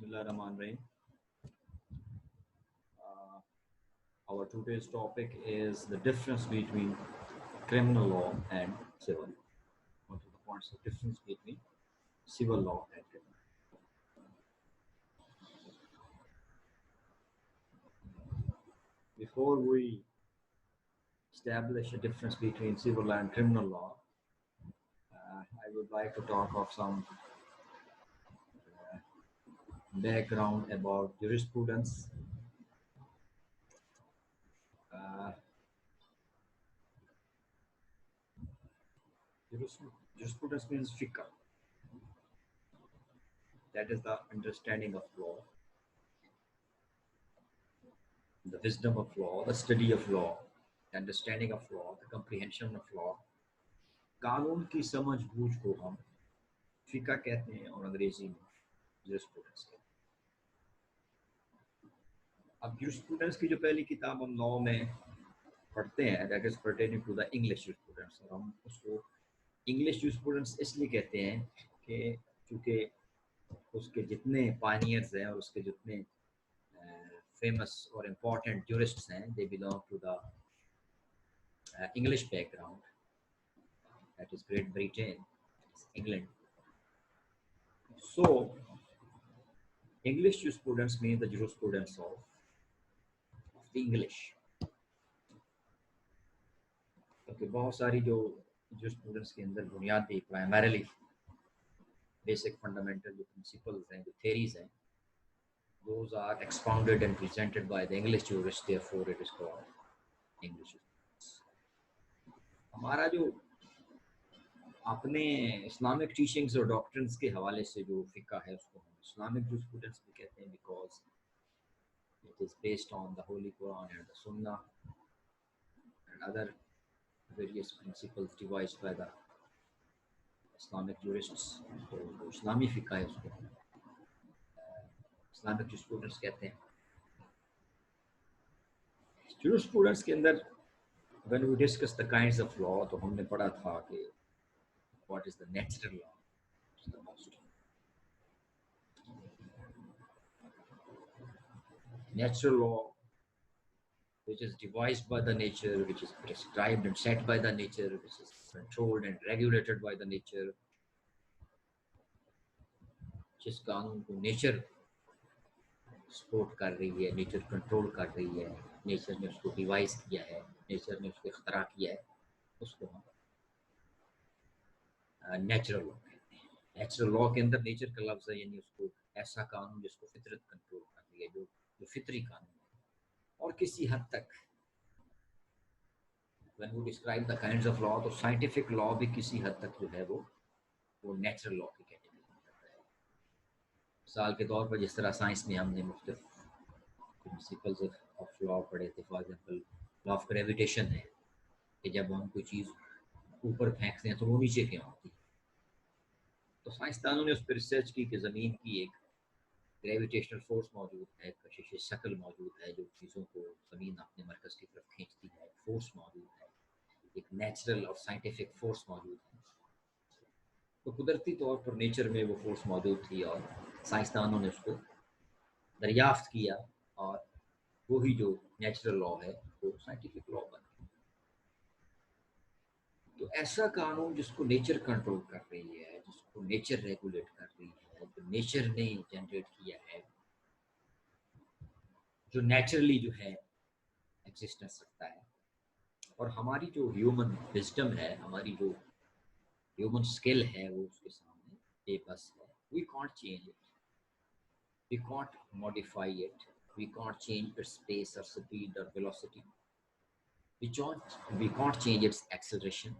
Bismillahirrahmanirrahim. Our today's topic is the difference between criminal law and civil. What are the points of difference between civil law and criminal? Before we establish a difference between civil and criminal law, I would like to talk of some background about jurisprudence. Uh, Jurisprudence means fiqh. That is the understanding of law, the wisdom of law, the study of law, the understanding of law, the comprehension of law. कानून की समझ बूझ को हम फिका कहते हैं और अंग्रेजी में jurisprudence कहते हैं। अब jurisprudence की जो पहली किताब हम लॉ में पढ़ते हैं, that is pertaining to the English jurisprudence, और हम उसको English jurisprudence इसलिए कहते हैं कि चूँकि उसके जितने pioneers हैं और उसके जितने famous और important jurists हैं, they belong to the English background, that is Great Britain, England. So English jurisprudence means the jurisprudence of the English. क्योंकि बहुत सारी जो jurisprudence के अंदर बुनियादी primarily basic fundamental जो principles हैं, जो theories हैं, those are expounded and presented by the English jurists, therefore it is called English jurisprudence. हमारा जो अपने इस्लामिक टीचिंग्स और डॉक्ट्रिन्स के हवाले से जो फ़िक़्ह है उसको हम इस्लामिक jurisprudence भी कहते हैं because it is based on the Holy Quran and the Sunnah and other various principles devised by the Islamic jurists. तो जो इस्लामी फ़िक़्ह है उसको हम इस्लामिक jurisprudence कहते हैं. Jurisprudence के अंदर when we discuss the kinds of law तो हमने पढ़ा था कि what is the natural law, which is the most natural law, which is devised by the nature, which is prescribed and set by the nature, which is controlled and regulated by the nature. जिस कानून को nature support कर रही है, nature control कर रही है, nature ने उसको डिवाइस किया है, नेचर ने उसको इख्तरा किया है, उसको हम नेचुरल लॉ कहते हैं. नेचुरल लॉ के अंदर नेचर का लफ्ज़ है, यानी उसको ऐसा कानून जिसको फितरत कंट्रोल कर रही है, जो फितरी कानून है. और किसी हद तक when we describe the kinds of law, तो साइंटिफिक लॉ भी किसी हद तक जो है वो नेचुरल लॉ की कैटेगरी में आता है. मिसाल के तौर पर जिस तरह साइंस में हमने मुख्तलिफ प्रिंसिपल्स ऑफ लॉ पढ़े थे, for example law of gravitation है कि जब हम कोई चीज़ ऊपर फेंकते हैं तो वो नीचे क्यों आती है. तो साइंसदानों ने उस पर रिसर्च की कि ज़मीन की एक ग्रेविटेशनल फोर्स मौजूद है, कशिश शक्ल मौजूद है जो चीज़ों को ज़मीन अपने मरकज़ की तरफ खींचती है, फोर्स मौजूद है, एक नेचुरल और साइंटिफिक फोर्स मौजूद है. तो कुदरती तौर पर नेचर में वो फोर्स मौजूद थी और साइंसदानों ने उसको दरियाफ्त किया और वही जो नेचुरल लॉ है वो साइंटिफिक लॉ बन गया. तो ऐसा कानून जिसको नेचर कंट्रोल कर रही है, जिसको नेचर रेगुलेट कर रही है, जो नेचर ने जनरेट किया है, जो नेचुरली जो है एग्जिस्टेंस रखता है, और हमारी जो ह्यूमन विजडम है, हमारी जो ह्यूमन स्किल है वो उसके सामने बेबस है. We can't change it, we can't modify it, we can't change its pace और स्पीड और velocity, we can't change its acceleration.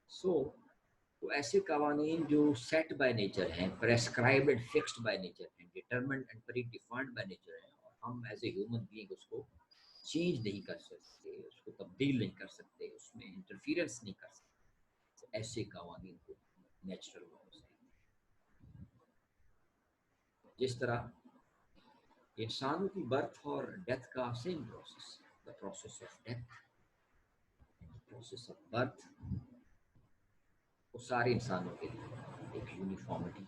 So तो ऐसे कवानीन जो सेट बाय नेचर हैं, prescribed and fixed by nature हैं, determined and predefined by nature हैं, और हम एज ए ह्यूमन बीइंग उसको चेंज नहीं कर सकते, उसको तब्दील नहीं कर सकते, उसमें इंटरफियरेंस नहीं कर सकते, तो ऐसे कवानीन को नेचुरल लॉज हैं. जिस तरह इंसानों की बर्थ और डेथ का same process, the process of death, process of birth, वो सारे इंसानों के लिए एक यूनिफॉर्मिटी,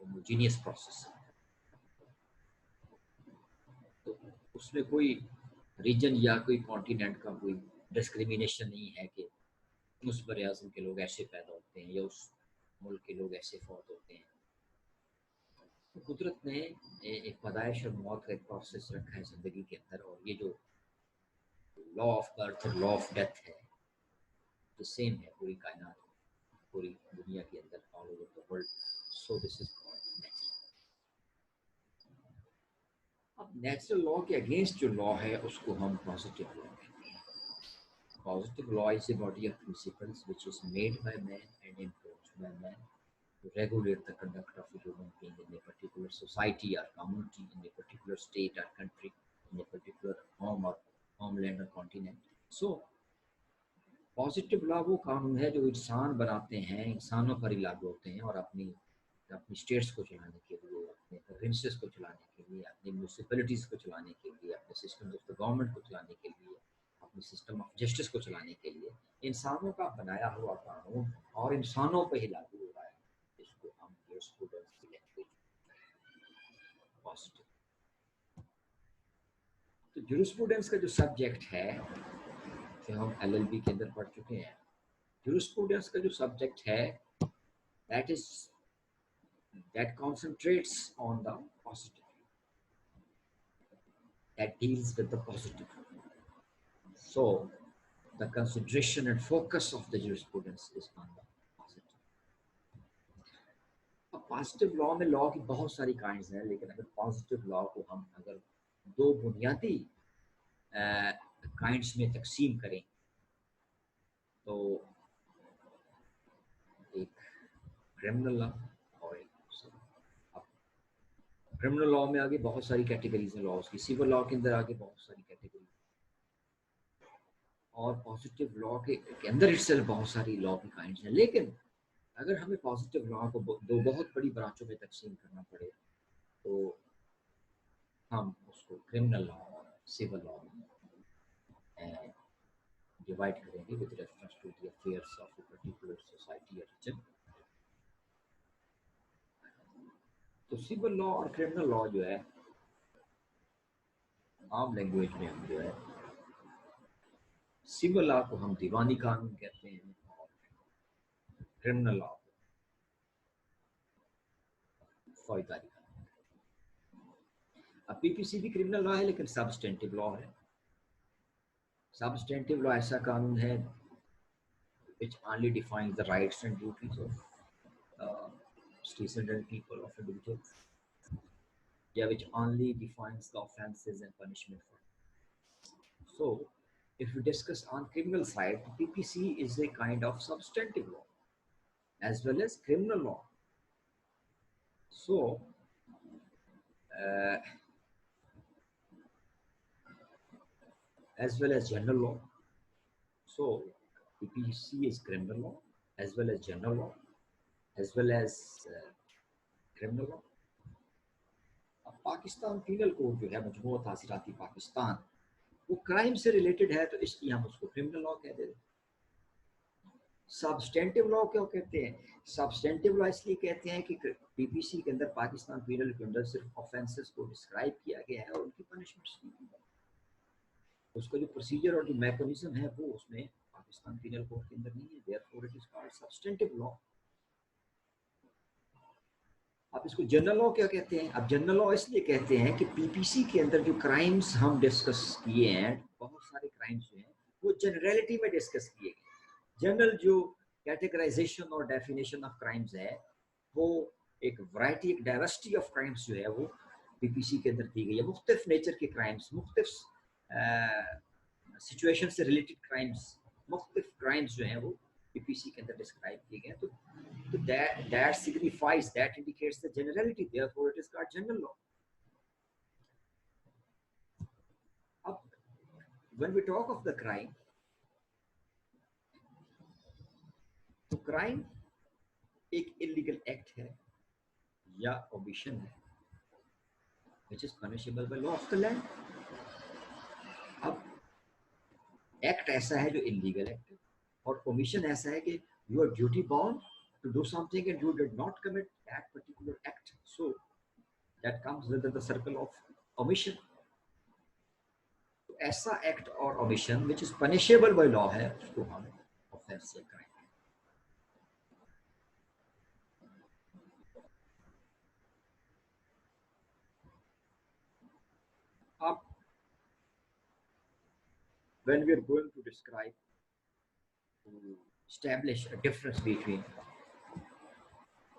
होमोजीनियस प्रोसेस है. उसमें कोई रीजन या कोई कॉन्टिनेंट का कोई डिस्क्रिमिनेशन नहीं है कि उस बर आज़म के लोग ऐसे पैदा होते हैं या उस मुल्क के लोग ऐसे फौत होते हैं। तो कुदरत ने एक पैदाइश और मौत का एक प्रोसेस रखा है ज़िंदगी के अंदर, और ये जो लॉ ऑफ बर्थ और लॉ ऑफ डेथ है जो सेम है पूरी कायनात, पूरी दुनिया के अंदर, all over the world. So this is called natural. अब नेचुरल लॉ के अगेंस्ट जो लॉ है उसको हम पॉजिटिव लॉ कहते हैं। Positive law is a body of principles which is made by man and imposed by man to regulate the conduct of a human being in a particular society or community, in a particular state or country, in a particular home or homeland or continent. So positive law वो कानून है जो इंसान बनाते हैं, इंसानों पर ही लागू होते हैं, और अपनी अपनी स्टेट्स को चलाने के लिए, अपने प्रोविंसेस को चलाने के लिए, अपनी म्यूनसिपैलिटीज़ को चलाने के लिए, अपने सिस्टम ऑफ द गवर्नमेंट को चलाने के लिए, अपने सिस्टम ऑफ जस्टिस को चलाने के लिए इंसानों का बनाया हुआ कानून और इंसानों पर ही लागू हो रहा है। इसको हम जूरिस्प्रूडेंस की लैंग्वेज पॉजिटिव। तो जूरिस्प्रूडेंस का जो सब्जेक्ट है जो हम एलएलबी के अंदर पढ़ चुके हैं, जूरिस्प्रूडेंस का जो सब्जेक्ट है that concentrates on the positive, that deals with the positive. So the concentration and focus of the jurisprudence is on the positive. अब पॉजिटिव लॉ में लॉ की बहुत सारी काइंड्स हैं, लेकिन अगर पॉजिटिव लॉ को हम अगर दो बुनियादी काइंड्स में तकसीम करें तो एक क्रिमिनल लॉ और एक क्रिमिनल लॉ में आगे बहुत सारी कैटेगरीज हैं लॉज की, सिविल लॉ के अंदर आगे बहुत सारी कैटेगरी, और पॉजिटिव लॉ के अंदर इटसेल्फ बहुत सारी लॉ की काइंड्स हैं। लेकिन अगर हमें पॉजिटिव लॉ को दो बहुत बड़ी ब्रांचों में तकसीम करना पड़े तो हम उसको क्रिमिनल लॉ और सिविल लॉ में डिवाइड करेंगे with reference to the affairs of a particular society या रीजन। तो सिविल लॉ और क्रिमिनल लॉ जो है आम लैंग्वेज में हम जो है सिविल लॉ को हम दीवानी कानून कहते हैं और क्रिमिनल लॉ को फौजदारी कानून। अब पीपीसी भी क्रिमिनल लॉ है लेकिन सबस्टेंटिव लॉ है। सबस्टेंटिव लॉ ऐसा कानून है which only defines the rights and duties of citizens and people of individuals, yeah, which only defines the offenses and punishment for it. So if we discuss on criminal side, PPC is a kind of substantive law as well as criminal law. So as well as general law. So PPC is criminal law as well as general law as well as criminal law. अब Pakistan penal code जो है मजमूअ तासीराती पाकिस्तान, वो crime से related है तो इसलिए हम उसको क्रिमिनल लॉ कह देते हैं। सबस्टेंटिव लॉ क्यों कहते हैं? सबस्टेंटिव लॉ इसलिए कहते हैं कि पीपीसी के अंदर, पाकिस्तान पीनल के अंदर सिर्फ ऑफेंसेस को डिस्क्राइब किया गया है और उनकी पनिशमेंट्स नहीं की गई। उसका जो प्रोसीजर और जो मैकेनिज्म है वो उसमें पाकिस्तान पीनल कोड के अंदर नहीं है। Therefore it is called substantive law. आप इसको जनरल लॉ क्या कहते हैं? अब जनरल लॉ इसलिए कहते हैं कि पीपीसी के अंदर जो क्राइम्स हम डिस्कस किए हैं, बहुत सारे क्राइम्स जो हैं वो जनरलिटी में डिस्कस किए गए। जनरल जो कैटेगराइजेशन और डेफिनेशन ऑफ क्राइम्स है वो एक वैरायटी, एक डाइवर्सिटी ऑफ क्राइम्स जो है वो पीपीसी के अंदर दी गई है। मुख्तलिफ नेचर के क्राइम्स, मुख्तलिफ सिचुएशन से रिलेटेड क्राइम्स, मुख्तलिफ क्राइम्स जो हैं वो पीपीसी के अंदर डिस्क्राइब किए गए। तो that signifies, that indicates the generality, therefore it is called general law. When we talk of the crime, तो crime एक illegal act है या omission है which is punishable by law of the land. अब act ऐसा है जो illegal act है और omission ऐसा है कि you are duty bound to do something and you did not commit that particular act, so that comes within the circle of omission. ऐसा एक्ट और omission which is punishable by law है, उसको हम offence या crime. अब when we are going to describe, to establish a difference between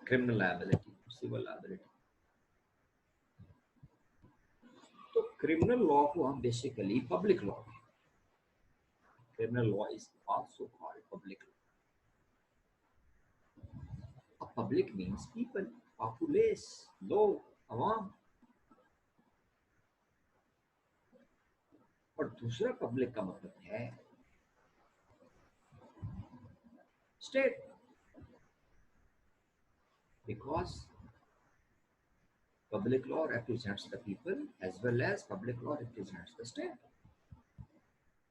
criminal liability and civil liability, तो criminal law को हम basically public law, criminal law is also called public law. Public means people, populace, लोग, अवाम। और दूसरा public का मतलब है state, because public law represents the people as well as public law represents the state,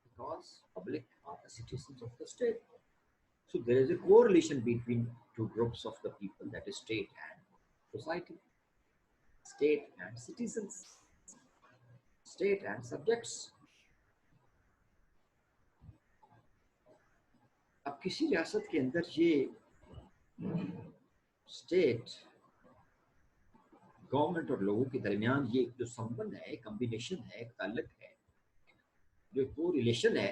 because public are the citizens of the state. So there is a correlation between two groups of the people, that is state and society, state and citizens, state and subjects. अब किसी रियासत के अंदर ये state, government और लोगों के दरमियान ये जो संबंध है, कॉम्बिनेशन है, एक ताल्लुक है, जो को रिलेशन है,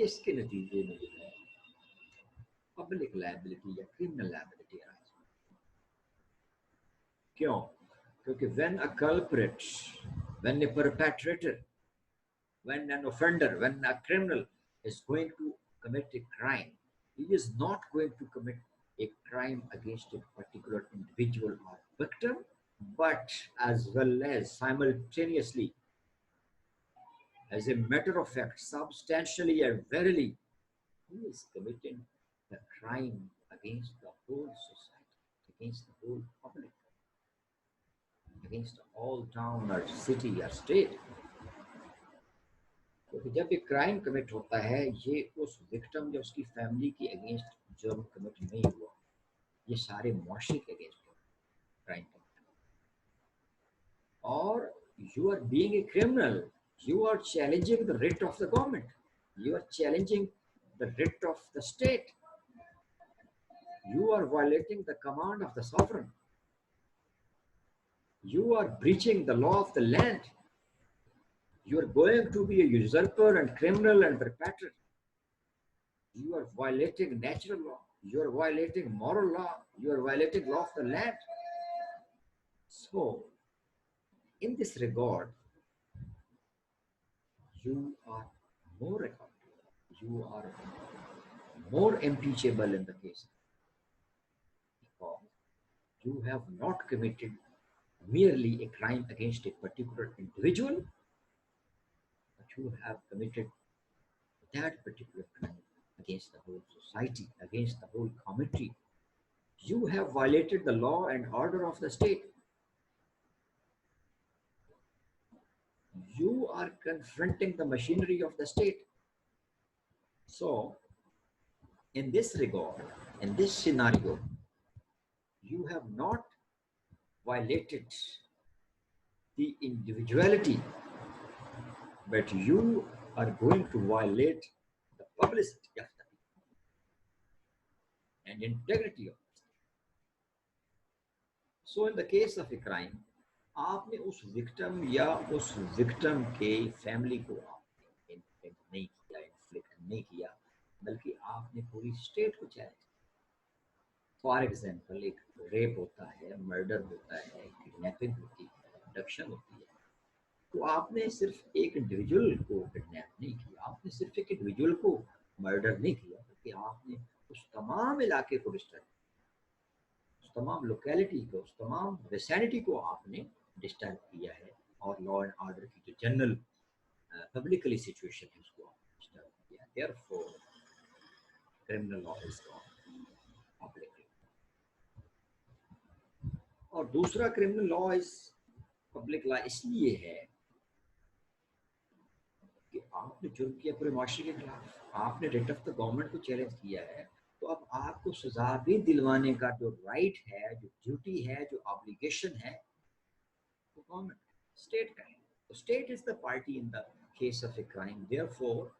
इसके नतीजे में जो है पब्लिक लायबिलिटी या क्रिमिनल लायबिलिटी अराइज। क्यों? क्योंकि when a culprit, when a perpetrator, when an offender, when a criminal is going to commit a crime, he is not going to commit a crime against a particular individual or victim, but as well as simultaneously, as a matter of fact, substantially and verily, he is committing the crime against the whole society, against the whole public, against all town or city or state. क्योंकि जब ये crime commit होता है, ये उस victim या उसकी family के अगेंस्ट जुर्म कमिट नहीं हुआ, ये सारे मुआशरे के अगेंस्ट क्राइम कमिट। और you are being a criminal, you are challenging the writ of the government, you are challenging the writ of the state, you are violating the command of the sovereign, you are breaching the law of the land, you are going to be a usurper and criminal and perpetrator, you are violating natural law, you are violating moral law, you are violating law of the land. So in this regard, you are more accountable, you are more impeachable in the case, because you have not committed merely a crime against a particular individual, but you have committed that particular crime against the whole society, against the whole community. You have violated the law and order of the state. You are confronting the machinery of the state. So, in this regard, in this scenario, you have not violated the individuality, but you are going to violate the publicity of the people and integrity of the state. So, in the case of a crime, आपने उस victim या उस victim के family को आपने inflict नहीं किया, बल्कि आपने पूरी स्टेट को चैलेंज किया। फॉर एग्जाम्पल, एक रेप होता है, मर्डर होता है, किडनैपिंग होती है, अबडक्शन होती है, तो आपने सिर्फ एक इंडिविजुअल को किडनैप नहीं किया, आपने सिर्फ एक इंडिविजुअल को मर्डर नहीं किया, बल्कि आपने उस तमाम इलाके को डिस्टर्ब, उस तमाम लोकेलिटी को, उस तमाम विसिनिटी को आपने डिस्टर्ब किया है, और लॉ एंड ऑर्डर की जो जनरल पब्लिकली सिचुएशन है उसको आपने डिस्टर्ब किया। Therefore criminal law is called public law. और दूसरा criminal law is public law इसलिए है कि आपने जुर्म किया पूरे माशरे के खिलाफ, आपने रिट ऑफ द गवर्नमेंट को चैलेंज किया है, तो अब आपको सजा भी दिलवाने का जो राइट है, जो ड्यूटी है, जो ऑब्लिगेशन है, वो गवर्नमेंट स्टेट का है। state is the party in the case of a crime. Therefore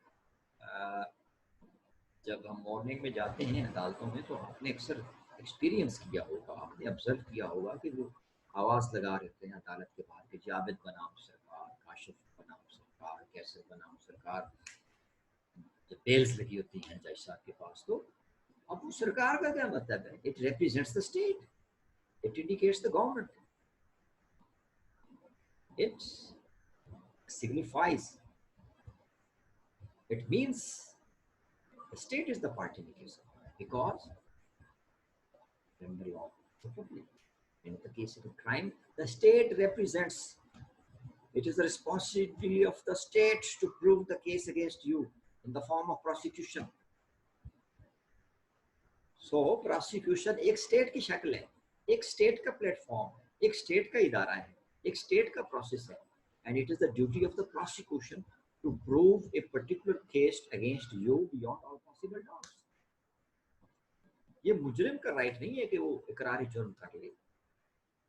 जब हम मॉर्निंग में जाते हैं अदालतों में तो आपने अक्सर एक्सपीरियंस किया होगा, आपने ऑब्जर्व किया होगा कि वो आवाज़ लगा रहते हैं अदालत के बाहर कि जावेद बनाम सरकार, काशिफ बनाम सरकार, कैसर बनाम सरकार। जब बेल्स लगी होती हैं जज साहब के पास, तो अब वो सरकार का क्या मतलब है? It represents the state, it indicates the government, it signifies, it means the state is the party in the case because in the law of the public. In the case of a crime, the state represents. It is the responsibility of the state to prove the case against you in the form of prosecution. So prosecution एक state की शक्ल है, एक state का platform है, एक state का इदारा है, एक state का process है, and it is the duty of the prosecution to prove a particular case against you beyond all possible doubts. ये मुजरिम का right नहीं है कि वो इकरार जुर्म कर ले.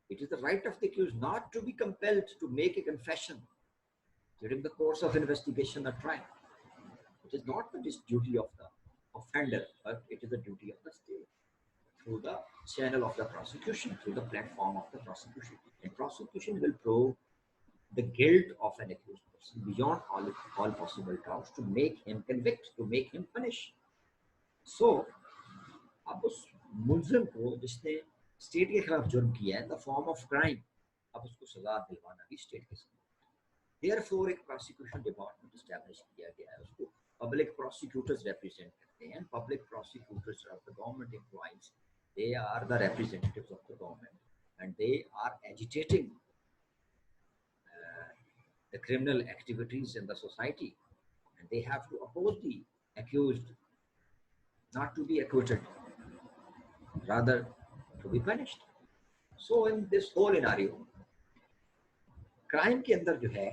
It is the right of the accused not to be compelled to make a confession during the course of investigation or trial. It is not the duty of the offender, but it is the duty of the state through the channel of the prosecution, through the platform of the prosecution. And prosecution will prove the guilt of an accused person beyond all possible doubts to make him convict, to make him punish. So, अब उस मुल्जिम को जिसने state के खिलाफ जुर्म किया है, the form of crime, अब उसको सजा दिलवाना भी स्टेट के साथ। देयरफॉर एक प्रोसिक्यूशन डिपार्टमेंट एस्टैब्लिश किया गया है, उसको पब्लिक प्रोसिक्यूटर्स रिप्रेजेंट करते हैं। Public prosecutors are the government employees, they are the representatives of the government and they are agitating the criminal activities in the society, and they have to oppose the accused not to be acquitted, rather to be punished. So in this whole scenario, crime के अंदर जो है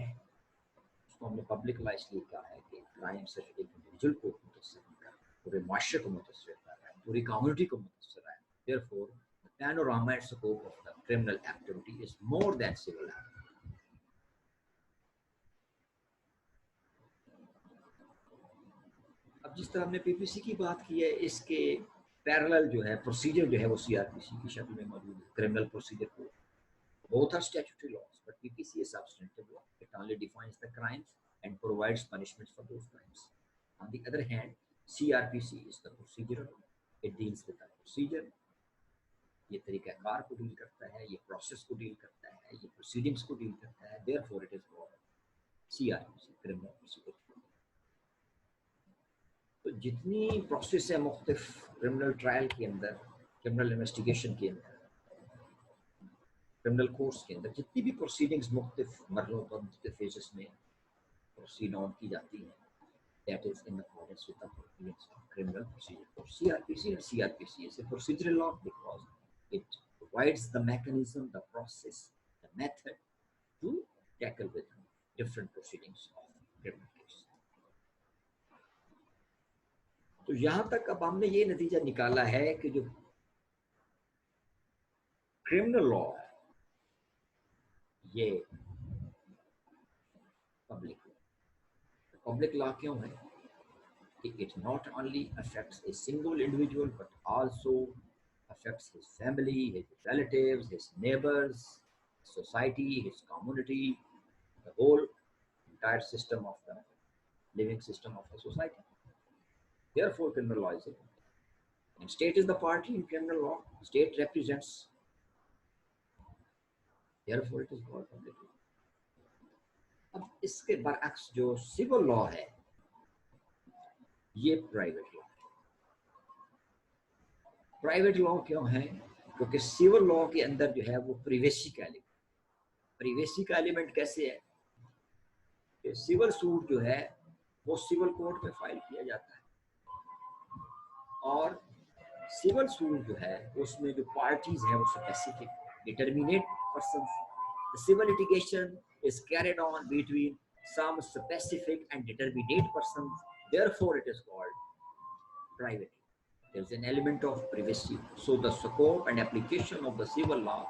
उसको हमने public law इसलिए कहा है कि क्राइम सिर्फ एक इंडिविजुअल को मुतस्सर नहीं कर रहा, पूरे माशरे को मुतस्सर कर रहा है, पूरी कम्युनिटी को मुतस्सर है। Therefore, the panorama and scope of the criminal activity is more than civil act. अब जिस तरह हमने पीपीसी की बात की है, इसके पैरेलल जो है प्रोसीजर जो है वो सीआरपीसी की शक्ल में मौजूद है, criminal procedure code. Both are statutory laws, but PPC is substantive law. It only defines the crimes and provides punishments for those crimes. On the other hand, CRPC is the procedural law. It deals with the procedure. ये तरीक़ाकार को deal करता है, ये process को deal करता है, ये proceedings को डील करता है। Therefore, it is called CRPC, criminal procedure. तो जितनी प्रोसेस है मुख्तलिफ क्रिमिनल ट्रायल के अंदर, क्रिमिनल इन्वेस्टिगेशन के अंदर, क्रिमिनल कोर्स के अंदर जितनी भी प्रोसीडिंग्स मुख्तलिफ मरलों पर मुख्तलिफ फेजेस में प्रोसीड ऑन की जाती हैं, that is in accordance with the provisions of criminal procedure code. CRPC and CRPC is a procedural law because it provides the mechanism, the process, the method to tackle with different proceedings of criminal case. तो यहाँ तक अब हमने ये नतीजा निकाला है कि जो क्रिमिनल लॉ है ये पब्लिक लॉ क्यों है? It not only affects a single individual but also affects his family, his relatives, his neighbors, society, his community, the whole entire system of the living system of the society. Therefore, criminal law is it. And state is the party in criminal law. State represents. Therefore, it is called public law. अब इसके बरअक्स जो civil law है ये private law है। Private law क्यों है? क्योंकि civil law के अंदर जो है वो प्रिवेसी का एलिमेंट कैसे है कि सिविल सूट जो है वो सिविल कोर्ट में फाइल किया जाता है और सिविल सूट जो है उसमें जो पार्टीज हैं वो specific determinate persons. The civil litigation is carried on between some specific and determinate persons. Therefore, it is called private. There is an element of privacy. So, the scope and application of the civil law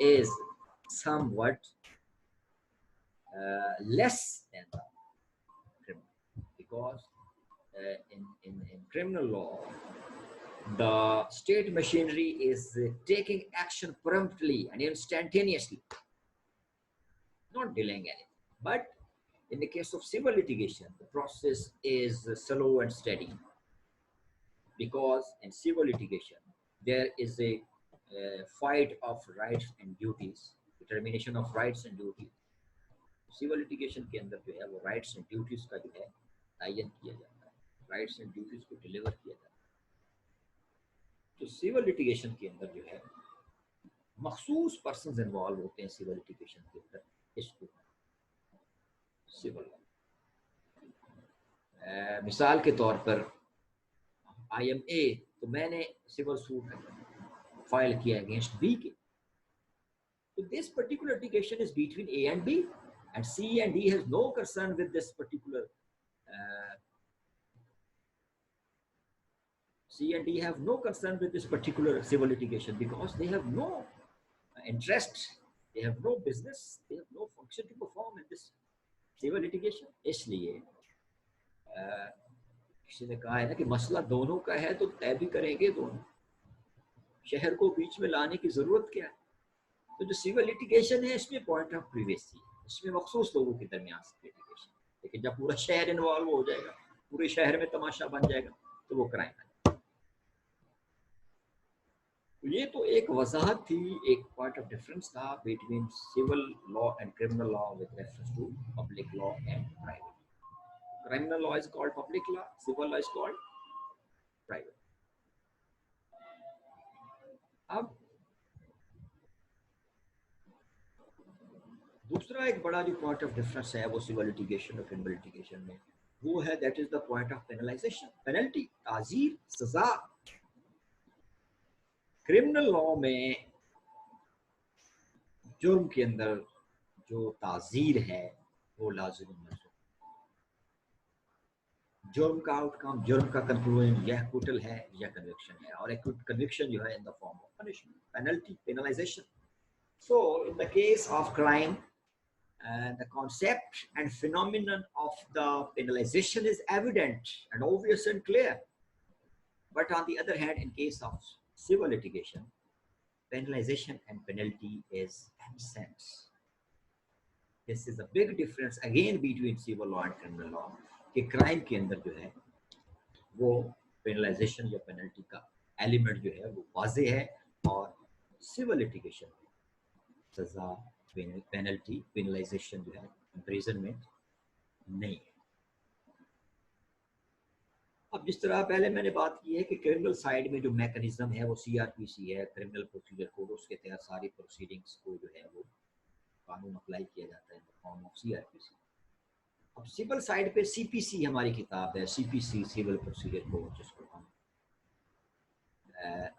is somewhat less than the criminal, because in criminal law, the state machinery is taking action promptly and instantaneously, not delaying anything. But in the case of civil litigation, the process is slow and steady, because in civil litigation, there is a fight of rights and duties, determination of rights and duties. Civil litigation के अंदर जो है वो rights and duties का जो है तयन किया जाता है, राइट्स एंड ड्यूटीज को डिलीवर किया जाता है। तो सिविल लिटिगेशन के अंदर जो है मखसूस पर्सन्स इन्वॉल्व होते हैं सिविल लिटिगेशन के अंदर, इसको सिविल मिसाल के तौर पर आई एम ए, तो मैंने सिविल सूट फाइल किया अगेंस्ट बी के, तो this particular litigation is between A and B, and C and D has no concern with this particular C and D have no concern with this particular civil litigation, because they have no interest, they have no business, they have no function to perform in this civil litigation. इसलिए किसी ने कहा है ना कि मसला दोनों का है तो तय भी करेंगे दोनों, शहर को बीच में लाने की जरूरत क्या है। तो जो सिविल लिटिगेशन है इसमें पॉइंट ऑफ प्रिवेसी, इसमें मखसूस लोगों के दरमियान लिटिगेशन, लेकिन जब पूरा शहर इन्वॉल्व हो जाएगा, पूरे शहर में तमाशा बन जाएगा, तो वो क्राइम है। तो ये तो एक वजाहत थी, एक पॉइंट ऑफ डिफरेंस था between civil law and criminal law with reference to public law and private. Criminal law is called public law, civil law is called private. अब दूसरा एक बड़ा जो पॉइंट ऑफ डिफरेंस है वो सिविल लिटिगेशन और criminal litigation में, वो है that is the point of penalization, penalty, ताजीर, सजा। क्रिमिनल लॉ में जुर्म के अंदर जो ताजीर है वो लाजिम है, जुर्म का आउटकम, जुर्म का कंक्लूजन या एक्विटल है या कन्विक्शन है, और कन्विक्शन जो है in the form of punishment, penalty, penalization. So in the case of crime, the concept and phenomenon of the penalization is evident and obvious and clear. But on the other hand, in case of civil litigation, penalization and penalty is absent. This is a big difference again between civil law and criminal law. कि crime के अंदर जो है वो penalization या penalty का element जो है वो वाज़ेह है, और civil litigation सजा, पेनल्टी, पेनलाइजेशन जो है, इम्प्रिजनमेंट नहीं है। अब जिस तरह पहले मैंने बात की है कि क्रिमिनल साइड में जो मैकेनिज्म है वो सीआरपीसी है, क्रिमिनल प्रोसीजर कोड, उसके तहत सारी प्रोसीडिंग्स को जो है वो कानून अप्लाई किया जाता है in the form of CrPC. अब सिविल साइड पे सीपीसी हमारी किताब है, सीपीसी, सिविल प्रोसीजर कोड, जिसको हम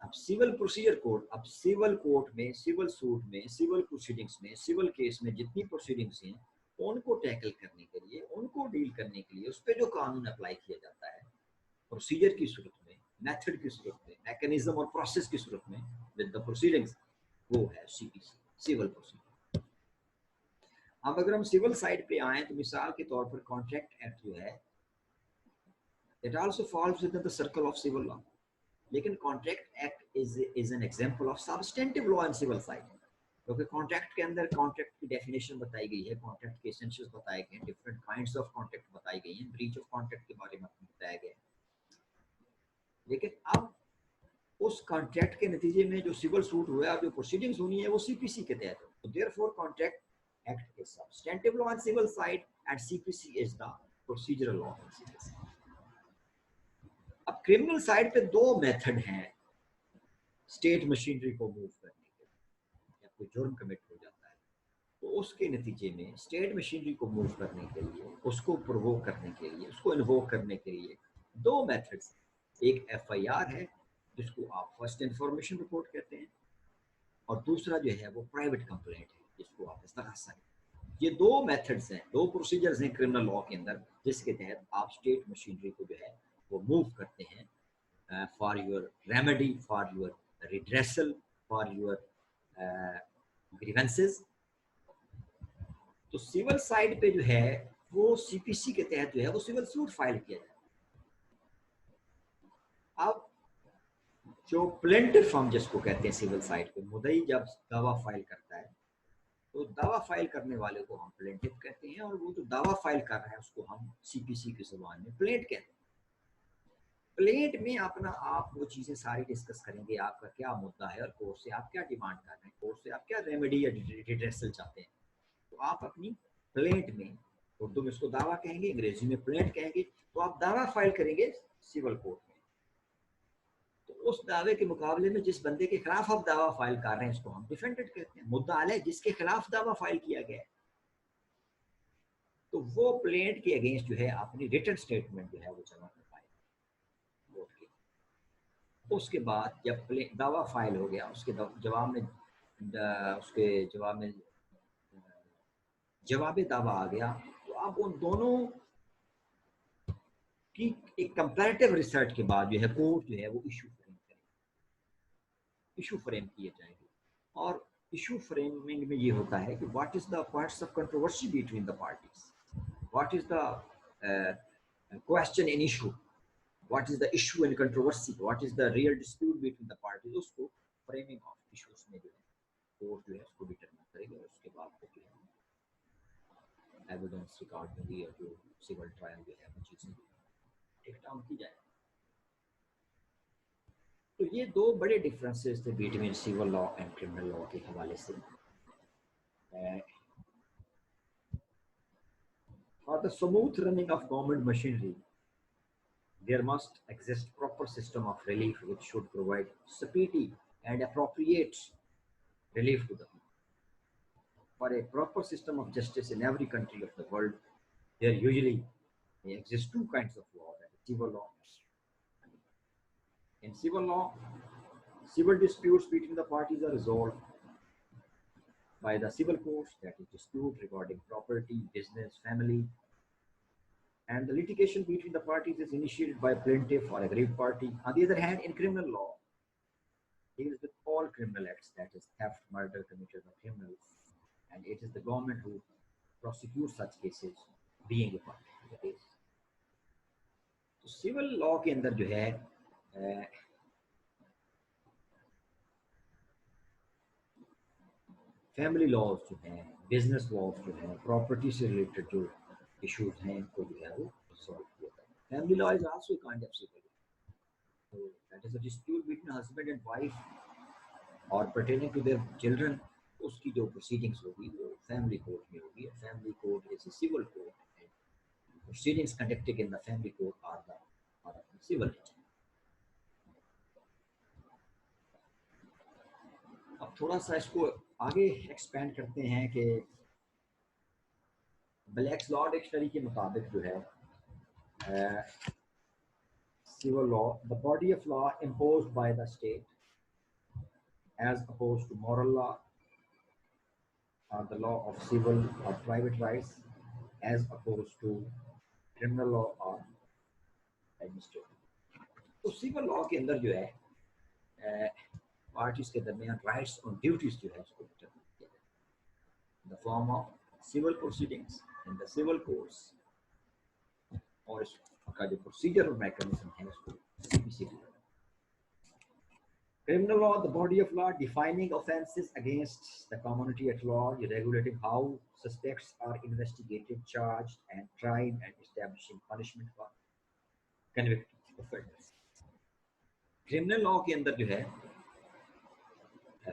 अब सिविल प्रोसीजर कोड, अब सिविल कोर्ट में, सिविल सूट में, सिविल प्रोसीडिंग्स में, सिविल केस में जितनी प्रोसीडिंग्स हैं उनको टैकल करने के लिए, उनको डील करने के लिए उस पर जो कानून अप्लाई किया जाता है प्रोसीजर की सूरत में, मेथड की सूरत में, मैकेनिज्म और प्रोसेस की सूरत में विद द प्रोसीडिंग्स, वो है सीपीसी, सिविल प्रोसीजर। अब अगर हम सिविल साइड पे आए तो मिसाल के तौर पर कॉन्ट्रैक्ट एक्ट जो है, it also falls with the circle of civil law, लेकिन contract act is an example of substantive law in civil side, क्योंकि कॉन्ट्रैक्ट के अंदर कॉन्ट्रैक्ट की डेफिनेशन बताई गई है, कॉन्ट्रैक्ट के एसेंशियल्स बताए गए हैं, डिफरेंट काइंड्स ऑफ कॉन्ट्रैक्ट बताई गई हैं, ब्रीच ऑफ कॉन्ट्रैक्ट के बारे में बताया गया है। लेकिन अब उस कॉन्ट्रैक्ट के नतीजे में जो सिविल सूट हुआ और जो प्रोसीडिंग्स होनी है वो सीपीसी के तहत है, तो therefore contract act is substantive law in civil side and CPC is the procedural law in civil side. अब क्रिमिनल साइड पे दो मेथड हैं स्टेट मशीनरी को मूव करने के लिए। जब कोई जुर्म कमिट हो जाता है तो उसके नतीजे में स्टेट मशीनरी को मूव करने के लिए, उसको प्रोवोक करने के लिए, उसको इन्वोक करने के लिए दो मेथड्स, एक एफआईआर है जिसको आप फर्स्ट इंफॉर्मेशन रिपोर्ट कहते हैं, और दूसरा जो है वो प्राइवेट कंप्लेंट है जिसको आप इस्तग़ासा कहते हैं। ये दो मेथड्स हैं, दो प्रोसीजर्स हैं क्रिमिनल लॉ के अंदर जिसके तहत आप स्टेट मशीनरी को जो है वो मूव करते हैं for your remedy, for your redressal, for your grievances, तो सिविल साइड पे जो है वो सीपीसी के तहत जो है वो सिविल सूट फाइल किया जाए। अब जो प्लेंटिफ फर्म जिसको कहते हैं सिविल साइड पे, मुद्दई जब दावा फाइल करता है तो दावा फाइल करने वाले को हम प्लेंटिफ कहते हैं, और वो जो दावा फाइल कर रहा है उसको हम सीपीसी की जुबान में प्लेंट कहते हैं। प्लेट में अपना आप वो चीज़ें सारी डिस्कस करेंगे, आपका क्या मुद्दा है और कोर्ट से आप क्या डिमांड कर रहे हैं, कोर्ट से आप क्या रेमेडी या रिड्रेसल चाहते हैं। तो आप अपनी प्लेट में, उर्दू में इसको दावा कहेंगे, अंग्रेजी में प्लेट कहेंगे, तो आप दावा फाइल करेंगे सिविल कोर्ट में। तो उस दावे के मुकाबले में जिस बंदे के खिलाफ आप दावा फाइल कर रहे हैं इसको हम डिफेंडेंट कहते हैं, मुद्दा अलग जिसके खिलाफ दावा फाइल किया गया है। तो वो प्लेट के अगेंस्ट जो है अपनी रिटन स्टेटमेंट जो है वो जमा कर पाए कोर्ट के। उसके बाद जब दावा फाइल हो गया, उसके जवाब में जवाब दावा आ गया, तो आप उन दोनों की एक कंपैरेटिव रिसर्च के बाद जो है कोर्ट जो है वो इशू फ्रेम करेगा, इशू फ्रेम किए जाएंगे। और इशू फ्रेमिंग में ये होता है कि what is the points of controversy between the parties, what is the question in issue, what is the issue and controversy, what is the real dispute between the parties, उसको framing of issues में जो है court जो है उसको determine करेगा। और उसके बाद जो है एविडेंस रिकॉर्ड होगी और जो सिविल ट्रायल जो है वो चीज़ें टेक डाउन की जाए। तो ये दो बड़े डिफरेंसेस थे between civil law and criminal law के हवाले से। For the smooth running of government machinery there must exist proper system of relief which should provide speedy and appropriate relief to the people. For a proper system of justice in every country of the world, there usually exist two kinds of law, that is civil law. In civil law, civil disputes between the parties are resolved by the civil courts, that is dispute regarding property, business, family, and the litigation between the parties is initiated by plaintiff or aggrieved party. On the other hand, in criminal law, deals with all criminal acts, that is theft, murder committed by criminals, and it is the government who prosecutes such cases, being a party to the case. तो civil law के अंदर जो है family laws जो हैं, business laws जो हैं, property से रिलेटेड जो इश्यूज हैं इनको जो है वो सॉल्व किया जाता है। Family law is also a kind of civil, so that is a dispute between husband and wife or pertaining to their children, उसकी जो proceedings होगी वो family court में होगी। family court is a civil court and proceedings conducted in the family court are of the civil nature। अब थोड़ा सा इसको आगे एक्सपेंड करते हैं कि ब्लैक्स लॉ डिक्शनरी के मुताबिक जो है civil law, the body of law imposed by the state as opposed to moral law or the law of civil or private rights as opposed to criminal law or administrative। तो civil law के अंदर जो है parties के दरमियान rights और duties जो है उसको डिटरमाइन किया जाता है the form of civil proceedings in the civil courts, और इसका जो प्रोसीजर और मैकेनिज्म है उसको सीपीसी कहते हैं। Criminal law, the body of law defining offences against the community at law, regulating how suspects are investigated, charged, and tried, and establishing punishment for convicted offenders। Criminal law के अंदर जो है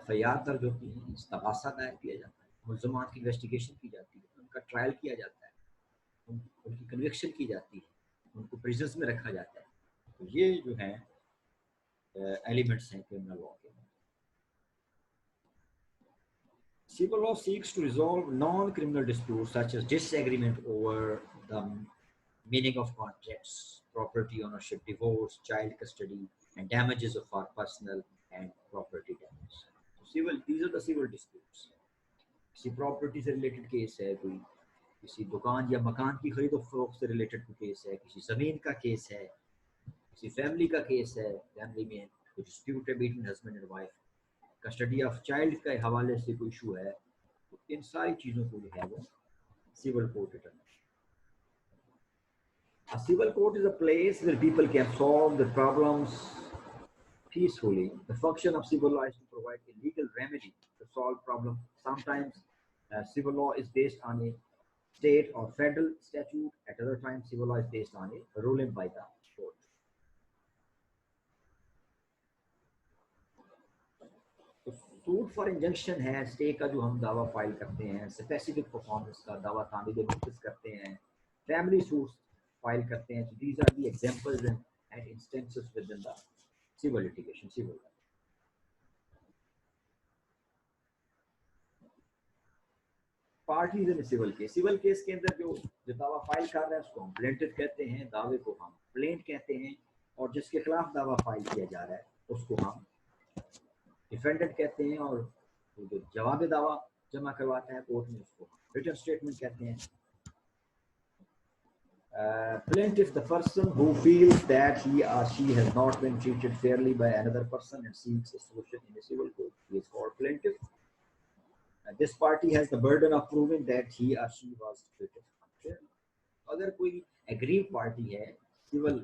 FIR दर्ज होती है, इस्तगासा दायर किया जाता है, मुल्ज़मात की इन्वेस्टिगेशन की जाती है, उनका ट्रायल किया जाता है, उनकी कन्विक्शन की जाती है, उनको प्रिजन्स में रखा जाता है। तो ये जो है एलिमेंट्स हैं क्रिमिनल लॉ के। Civil law seeks to resolve non-criminal disputes such as disagreement over the meaning of contracts, property ownership, divorce, child custody, and damages of our personal and property damage। So civil, these are the civil disputes। किसी property से related case है, कोई किसी दुकान या मकान की खरीदो फरोख्त से रिलेटेड कोई केस है, किसी ज़मीन का केस है, किसी फैमिली का केस है, फैमिली में कोई डिस्प्यूट है between husband and wife, custody of child के हवाले से कोई इशू है, तो इन सारी चीज़ों को जो है वो civil court determination. A civil court is a place where people can solve the problems peacefully. The function of civil law is to provide a legal remedy to solve problems. Sometimes civil law is based on a state or federal statute. At other times, civil law is based on a ruling by the court. तो suit for injunction है, stay का जो हम दावा file करते हैं, specific performance का दावा तामील नोटिस करते हैं, फैमिली सूट्स फाइल करते हैं. So these are the examples and instances within the civil litigation, civil law. Parties in civil case के अंदर जो दावा फाइल कर रहा है उसको हम प्लेंटिफ कहते हैं, दावे को हम प्लेंट कहते हैं, और जिसके खिलाफ दावा फाइल किया जा रहा है उसको हम डिफेंडेंट कहते हैं, और जो जवाब दावा जमा करवाता है कोर्ट में उसको रिटन स्टेटमेंट कहते हैं. Plaintiff, the person who feels that he or she has not been treated fairly by another person and seeks a solution in a civil court, he is called plaintiff. This party has the burden of proving that he or she was treated unfairly. अगर कोई aggrieved party है civil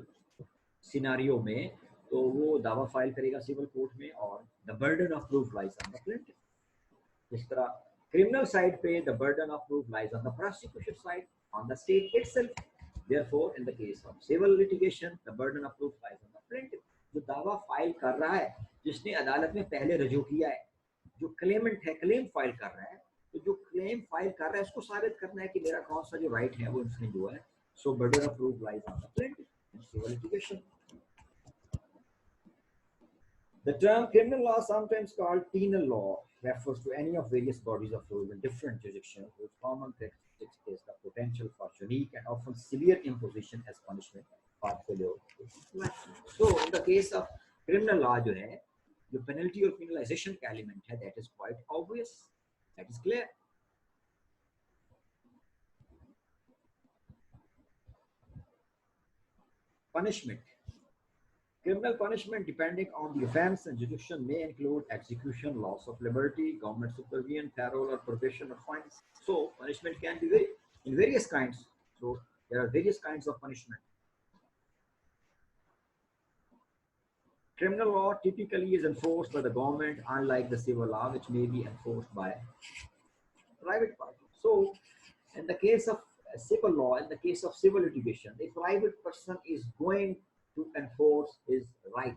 scenario में, तो वो दावा file करेगा civil court में, और the burden of proof lies on the plaintiff. इस तरह criminal side पे the burden of proof lies on the prosecution side, on the state itself. Therefore, in the case of civil litigation, the burden of proof lies on the plaintiff. जो दावा file कर रहा है, जिसने अदालत में पहले रजू किया है, जो क्लेमेंट है क्लेम फाइल कर रहा है, तो जो क्लेम फाइल कर रहा है उसको साबित करना है कि मेरा कौन सा जो राइट है वो इन्फ्रिंज हुआ है. So burden of proof lies on the plaintiff in civil litigation. The term criminal law, sometimes called penal law, refers to any of various bodies of law in different jurisdictions whose common characteristic is the potential for unique and often severe imposition as punishment for failure. So, in the case of criminal law, जो है, जो penalty और penalization का element है, that is quite obvious, that is clear. Punishment. Criminal punishment, depending on the offense and jurisdiction, may include execution, loss of liberty, government supervision, parole or probation or fines. So, punishment can be in various kinds. So, there are various kinds of punishment. Criminal law typically is enforced by the government, unlike the civil law, which may be enforced by private parties. So, in the case of civil law, in the case of civil litigation, a private person is going to enforce his right.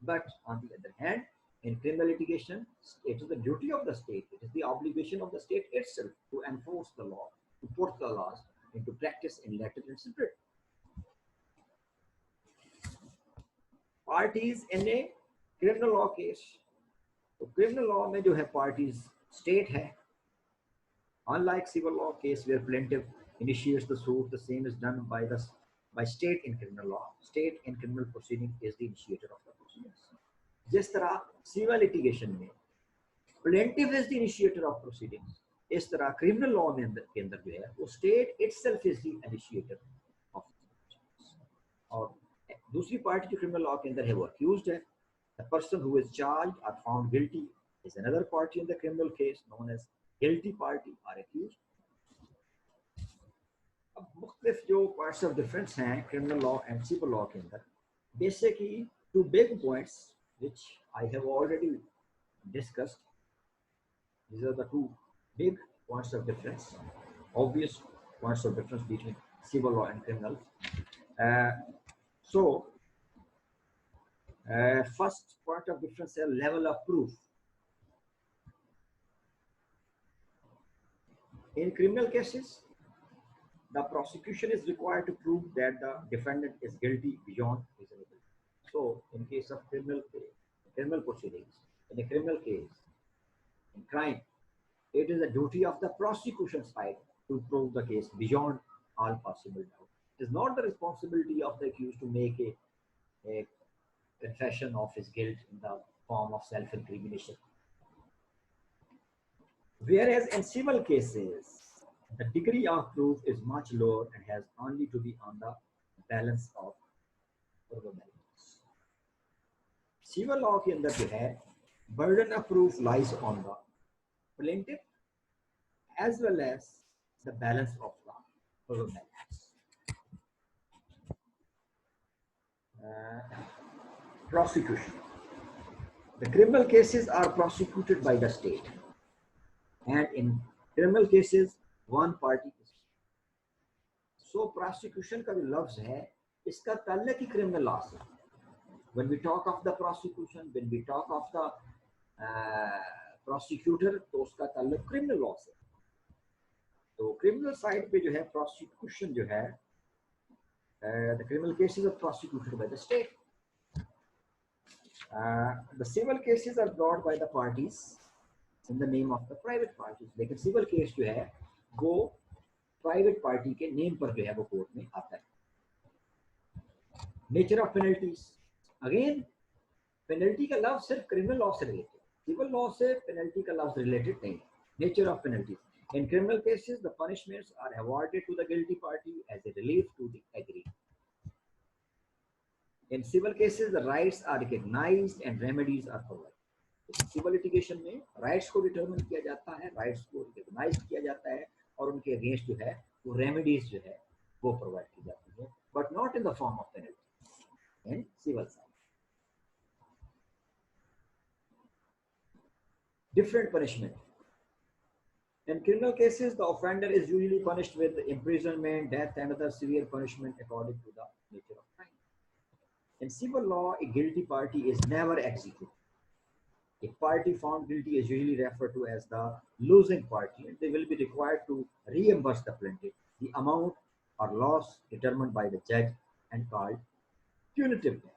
But on the other hand, in criminal litigation, it is the duty of the state, it is the obligation of the state itself to enforce the law, to put the laws into practice in letter and spirit. Parties in a criminal law case. तो criminal law में जो है parties state है. Unlike civil law case where plaintiff initiates the suit, the same is done by state in criminal law. State in criminal proceeding is the initiator of the proceedings. जिस तरह civil litigation में plaintiff is the initiator of proceedings, इस तरह criminal law में के अंदर जो है वो state itself is the initiator of proceedings. और दूसरी पार्टी जो criminal law के अंदर है वो accused है. The person who is charged or found guilty is another party in the criminal case known as guilty party or accused. अब मुख्तलिफ जो पार्ट्स ऑफ डिफरेंस हैं criminal law and civil law के अंदर, basically two big points which I have already discussed. These are the two big points of difference, obvious points of difference between civil law and criminal. First point of difference is level of proof. In criminal cases, the prosecution is required to prove that the defendant is guilty beyond reasonable. So, in case of criminal proceedings, in a criminal case, in crime, it is the duty of the prosecution side to prove the case beyond all possible doubt. It is not the responsibility of the accused to make a confession of his guilt in the form of self-incrimination. Whereas in civil cases, the degree of proof is much lower and has only to be on the balance of probabilities. Civil law के अंदर जो है burden of proof lies on the plaintiff as well as the balance of the probabilities. Prosecution. The criminal cases are prosecuted by the state, and in criminal cases one party is. So prosecution का जो लफ्ज है इसका ताल्लुक ही criminal law से. When we talk of the prosecution, when we talk of the prosecutor, तो उसका ताल्लुक criminal law से. तो criminal side पे जो है prosecution जो है, the criminal cases are prosecuted by the state. The civil cases are brought by the parties in the name of the private parties. लेकिन civil case जो है वो private party के name पर जो है वो कोर्ट में आता है. Nature of penalties. Again, penalty का लफ्ज सिर्फ criminal law से related. Civil law से penalty का लफ्ज related नहीं. Nature of penalties. In criminal cases, the punishments are awarded to the guilty party as a relief to the aggrieved. In civil cases, the rights are recognized and remedies are provided. Civil litigation में rights को determine किया जाता है, rights को recognize किया जाता है और उनके against जो है वो remedies जो है वो provide की जाती है, but not in the form of penalty in civil side. Different punishment. In criminal cases, the offender is usually punished with imprisonment, death, and other severe punishment according to the nature of crime. In civil law, a guilty party is never executed. A party found guilty is usually referred to as the losing party, and they will be required to reimburse the plaintiff the amount or loss determined by the judge and called punitive damages.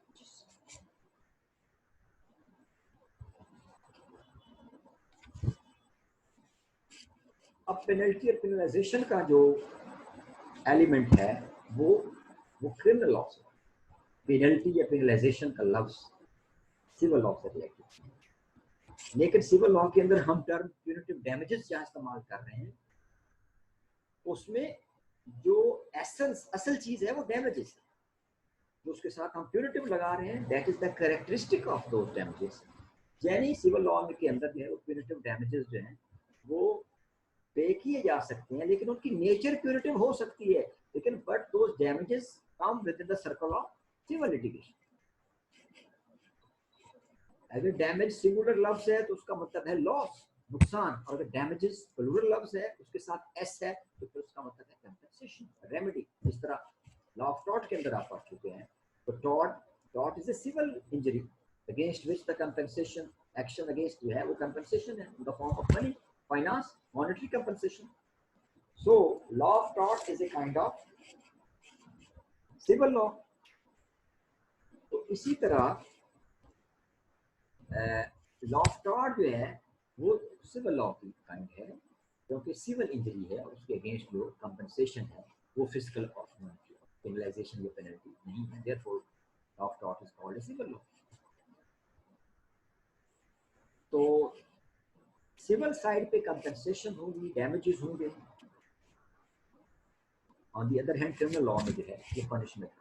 अब penalty और पेनलाइजेशन का जो element है वो criminal law से. Penalty या पेनलाइजेशन का लफ्ज सिविल लॉ से रिलेटेड है, लेकिन सिविल लॉ के अंदर हम टर्म प्यूनिटिव डैमेजेस जहाँ इस्तेमाल कर रहे हैं उसमें जो एसेंस असल चीज है वो डैमेजेस है. जो उसके साथ हम प्यूनिटिव लगा रहे हैं that is the characteristic of those damages. यानी सिविल लॉ के अंदर जो है वो प्यूनिटिव डैमेजेस जो हैं वो पे किए जा सकते हैं, लेकिन उनकी नेचर प्यूनिटिव हो सकती है, लेकिन but those damages come within the circle of civil litigation. अगर डैमेज सिंगुलर लफ्ज है तो उसका मतलब है लॉस, नुकसान, और अगर डैमेजेस प्लूरल लफ्ज है उसके साथ एस है तो फिर उसका मतलब है कंपेंसेशन, रेमेडी. इस तरह लॉ ऑफ टॉर्ट के अंदर आप पढ़ चुके हैं. तो tort is a civil injury against which the compensation action against जो है वो कंपेंसेशन है in the form of money, finance, monetary compensation. So law of tort is a kind of civil law. तो इसी तरह लॉ ऑफ टॉर्ट जो है वो सिविल लॉ की काइंड है, क्योंकि सिविल इंजरी है और उसके अगेंस्ट जो कंपनसेशन है वो फिजिकल और पेनलाइजेशन या पेनल्टी नहीं है. Therefore law of tort is called a civil law. तो सिविल साइड पे कंपनसेशन होगी, डैमेजेस होंगे. On the other hand criminal law में जो है ये पनिशमेंट